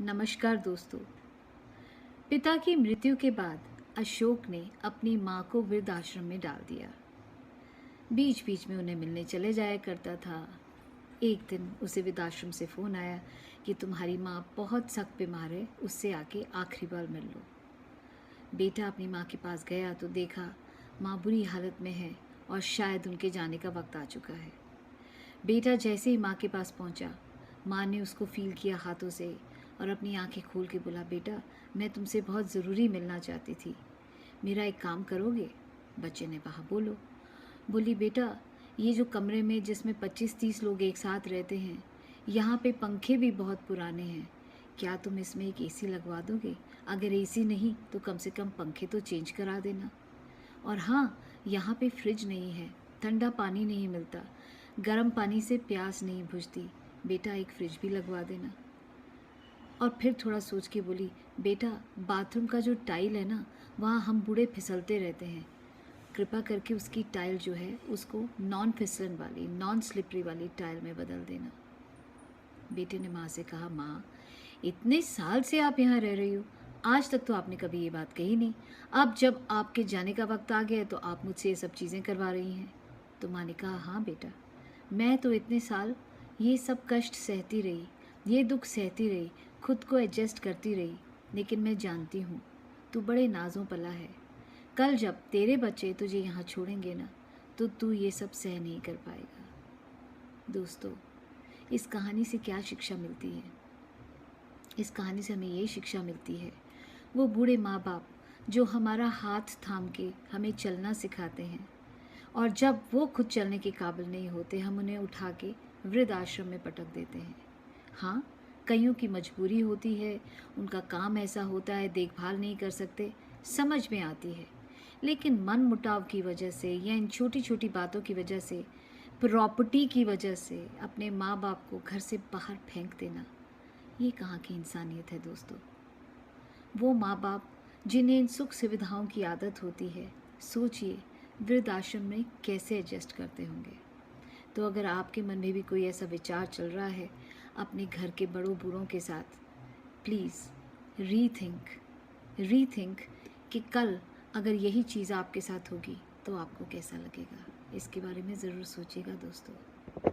नमस्कार दोस्तों। पिता की मृत्यु के बाद अशोक ने अपनी माँ को वृद्धाश्रम में डाल दिया। बीच बीच में उन्हें मिलने चले जाया करता था। एक दिन उसे वृद्धाश्रम से फ़ोन आया कि तुम्हारी माँ बहुत सख्त बीमार है, उससे आके आखिरी बार मिल लो। बेटा अपनी माँ के पास गया तो देखा माँ बुरी हालत में है और शायद उनके जाने का वक्त आ चुका है। बेटा जैसे ही माँ के पास पहुँचा, माँ ने उसको फील किया हाथों से और अपनी आंखें खोल के बोला, बेटा मैं तुमसे बहुत ज़रूरी मिलना चाहती थी, मेरा एक काम करोगे? बच्चे ने कहा बोलो। बोली, बेटा ये जो कमरे में जिसमें 25-30 लोग एक साथ रहते हैं, यहाँ पे पंखे भी बहुत पुराने हैं, क्या तुम इसमें एक एसी लगवा दोगे? अगर एसी नहीं तो कम से कम पंखे तो चेंज करा देना। और हाँ, यहाँ पे फ्रिज नहीं है, ठंडा पानी नहीं मिलता, गर्म पानी से प्यास नहीं बुझती, बेटा एक फ्रिज भी लगवा देना। और फिर थोड़ा सोच के बोली, बेटा बाथरूम का जो टाइल है ना, वहाँ हम बूढ़े फिसलते रहते हैं, कृपा करके उसकी टाइल जो है उसको नॉन फिसलन वाली, नॉन स्लिपरी वाली टाइल में बदल देना। बेटे ने माँ से कहा, माँ इतने साल से आप यहाँ रह रही हो, आज तक तो आपने कभी ये बात कही नहीं, अब जब आपके जाने का वक्त आ गया तो आप मुझसे ये सब चीज़ें करवा रही हैं। तो माँ ने कहा, हाँ बेटा, मैं तो इतने साल ये सब कष्ट सहती रही, ये दुख सहती रही, खुद को एडजस्ट करती रही, लेकिन मैं जानती हूँ तू बड़े नाज़ों पला है। कल जब तेरे बच्चे तुझे यहाँ छोड़ेंगे ना, तो तू ये सब सह नहीं कर पाएगा। दोस्तों, इस कहानी से क्या शिक्षा मिलती है? इस कहानी से हमें ये शिक्षा मिलती है, वो बूढ़े माँ बाप जो हमारा हाथ थाम के हमें चलना सिखाते हैं, और जब वो खुद चलने के काबिल नहीं होते, हम उन्हें उठा के वृद्ध आश्रम में पटक देते हैं। हाँ, कईयों की मजबूरी होती है, उनका काम ऐसा होता है, देखभाल नहीं कर सकते, समझ में आती है, लेकिन मन मुटाव की वजह से या इन छोटी छोटी बातों की वजह से, प्रॉपर्टी की वजह से अपने माँ बाप को घर से बाहर फेंक देना, ये कहाँ की इंसानियत है दोस्तों। वो माँ बाप जिन्हें इन सुख सुविधाओं की आदत होती है, सोचिए वृद्ध आश्रम में कैसे एडजस्ट करते होंगे। तो अगर आपके मन में भी कोई ऐसा विचार चल रहा है अपने घर के बड़ों बूढ़ों के साथ, प्लीज़ रीथिंक कि कल अगर यही चीज़ आपके साथ होगी तो आपको कैसा लगेगा। इसके बारे में ज़रूर सोचिएगा दोस्तों।